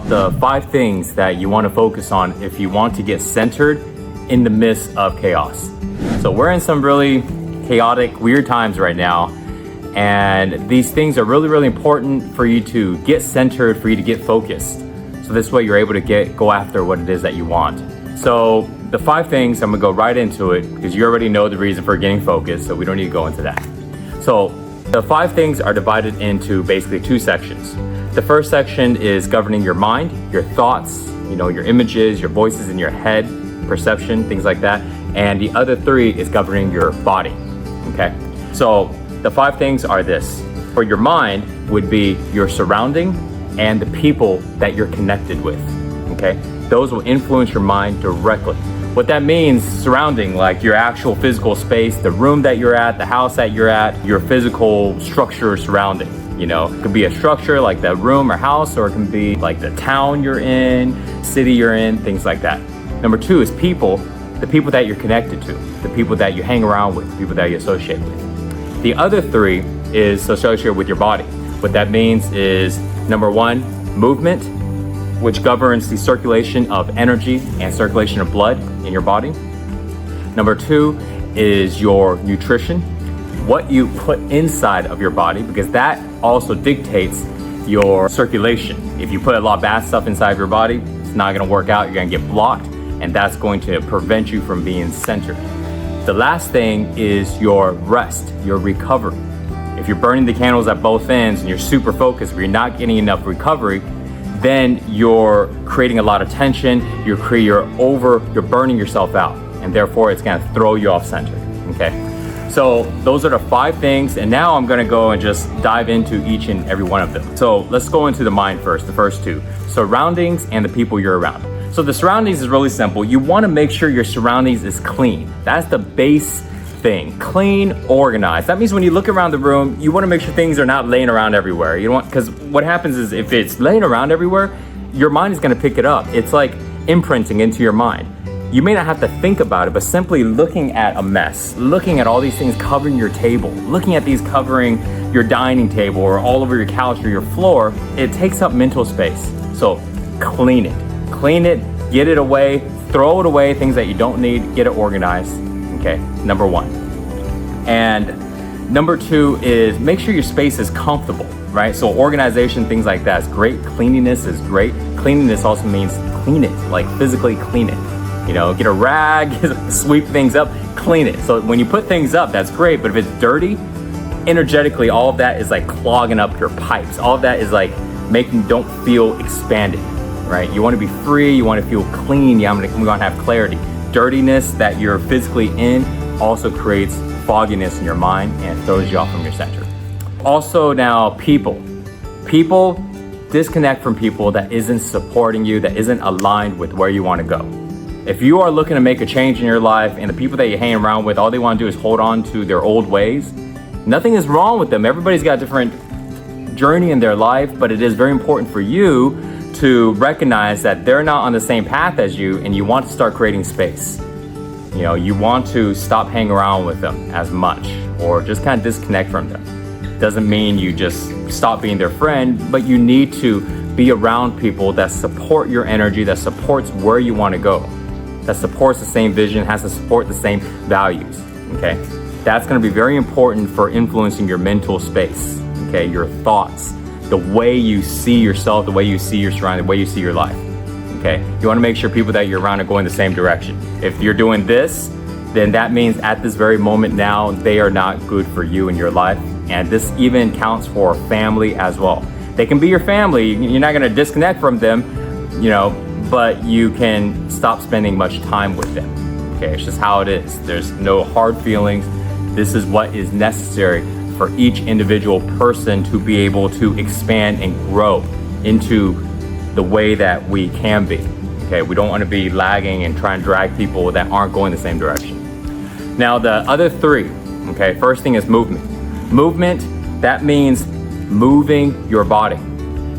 about the 5 things that you want to focus on if you want to get centered in the midst of chaos. So we're in some really chaotic, weird times right now. And these things are really, really important for you to get centered, for you to get focused. So this way you're able to go after what it is that you want. So the 5 things, I'm gonna go right into it because you already know the reason for getting focused, so we don't need to go into that. So the 5 things are divided into basically 2 sections. The first section is governing your mind, your thoughts, your images, your voices in your head, perception, things like that. And the other 3 is governing your body, okay? So the 5 things are this. For your mind would be your surrounding and the people that you're connected with, okay? Those will influence your mind directly. What that means, surrounding, like your actual physical space, the room that you're at, the house that you're at, your physical structure surrounding. It could be a structure like the room or house, or it can be like the town you're in, city you're in, things like that. Number 2 is people, the people that you're connected to, the people that you hang around with, the people that you associate with. The other 3 is associated with your body. What that means is, number 1, movement, which governs the circulation of energy and circulation of blood in your body. Number 2 is your nutrition, what you put inside of your body, because that also dictates your circulation. If you put a lot of bad stuff inside of your body, it's not gonna work out, you're gonna get blocked, and that's going to prevent you from being centered. The last thing is your rest, your recovery. If you're burning the candles at both ends and you're super focused, but you're not getting enough recovery, then you're creating a lot of tension, you're burning yourself out, and therefore it's gonna throw you off center, okay? So those are the 5 things, and now I'm gonna go and just dive into each and every one of them. So let's go into the mind first, the first 2, surroundings and the people you're around. So the surroundings is really simple. You wanna make sure your surroundings is clean. That's the base thing, clean, organized. That means when you look around the room, you wanna make sure things are not laying around everywhere. Because what happens is if it's laying around everywhere, your mind is gonna pick it up. It's like imprinting into your mind. You may not have to think about it, but simply looking at a mess, looking at all these things covering your table, looking at these covering your dining table or all over your couch or your floor, it takes up mental space. So clean it, get it away, throw it away, things that you don't need, get it organized. Okay, number 1. And number 2 is make sure your space is comfortable, right? So organization, things like that is great. Cleanliness is great. Cleanliness also means clean it, like physically clean it. Get a rag, sweep things up, clean it. So when you put things up, that's great, but if it's dirty, energetically, all of that is like clogging up your pipes. All of that is like don't feel expanded, right? You wanna be free, you wanna feel clean, you wanna have clarity. Dirtiness that you're physically in also creates fogginess in your mind and throws you off from your center. Also now, people, disconnect from people that isn't supporting you, that isn't aligned with where you wanna go. If you are looking to make a change in your life and the people that you hang around with, all they wanna do is hold on to their old ways, nothing is wrong with them. Everybody's got a different journey in their life, but it is very important for you to recognize that they're not on the same path as you, and you want to start creating space. You want to stop hanging around with them as much, or just kind of disconnect from them. Doesn't mean you just stop being their friend, but you need to be around people that support your energy, that supports where you want to go, that supports the same vision, has to support the same values, okay? That's gonna be very important for influencing your mental space, okay? Your thoughts, the way you see yourself, the way you see your surroundings, the way you see your life, okay? You wanna make sure people that you're around are going the same direction. If you're doing this, then that means at this very moment now, they are not good for you in your life. And this even counts for family as well. They can be your family, you're not gonna disconnect from them, but you can stop spending much time with them, okay? It's just how it is. There's no hard feelings. This is what is necessary for each individual person to be able to expand and grow into the way that we can be, okay? We don't wanna be lagging and try and drag people that aren't going the same direction. Now the other 3, okay? First thing is movement. Movement, that means moving your body.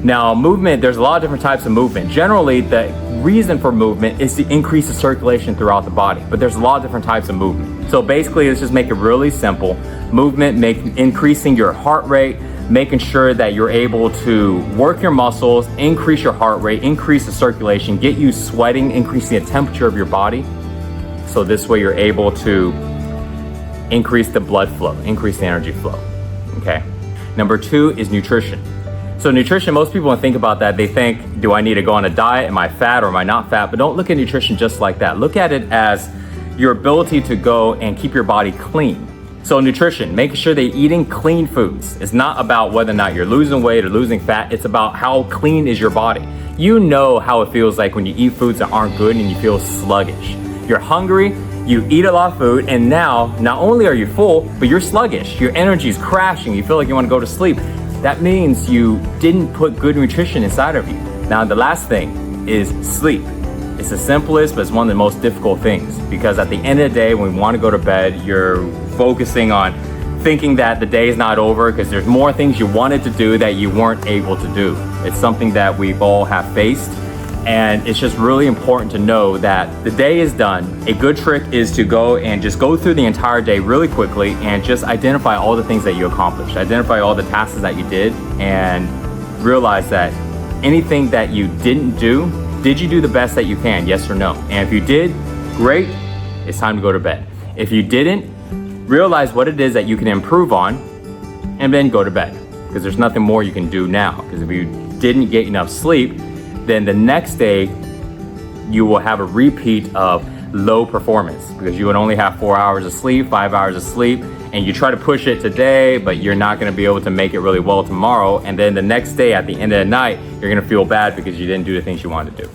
Now, movement, there's a lot of different types of movement. Generally, the reason for movement is to increase the circulation throughout the body, but there's a lot of different types of movement. So basically, let's just make it really simple. Movement, increasing your heart rate, making sure that you're able to work your muscles, increase your heart rate, increase the circulation, get you sweating, increasing the temperature of your body. So this way you're able to increase the blood flow, increase the energy flow, okay? Number 2 is nutrition. So nutrition, most people when they think about that, they think, do I need to go on a diet? Am I fat or am I not fat? But don't look at nutrition just like that. Look at it as your ability to go and keep your body clean. So nutrition, making sure they're eating clean foods. It's not about whether or not you're losing weight or losing fat. It's about how clean is your body. You know how it feels like when you eat foods that aren't good and you feel sluggish. You're hungry, you eat a lot of food, and now not only are you full, but you're sluggish. Your energy is crashing. You feel like you want to go to sleep. That means you didn't put good nutrition inside of you. Now, the last thing is sleep. It's the simplest, but it's one of the most difficult things, because at the end of the day, when we want to go to bed, you're focusing on thinking that the day is not over because there's more things you wanted to do that you weren't able to do. It's something that we've all have faced, and it's just really important to know that the day is done. A good trick is to go and just go through the entire day really quickly and just identify all the things that you accomplished. Identify all the tasks that you did and realize that anything that you didn't do, did you do the best that you can, yes or no? And if you did, great, it's time to go to bed. If you didn't, realize what it is that you can improve on and then go to bed, because there's nothing more you can do now. Because if you didn't get enough sleep, then the next day you will have a repeat of low performance, because you would only have 4 hours of sleep, 5 hours of sleep, and you try to push it today, but you're not going to be able to make it really well tomorrow. And then the next day at the end of the night, you're going to feel bad because you didn't do the things you wanted to do.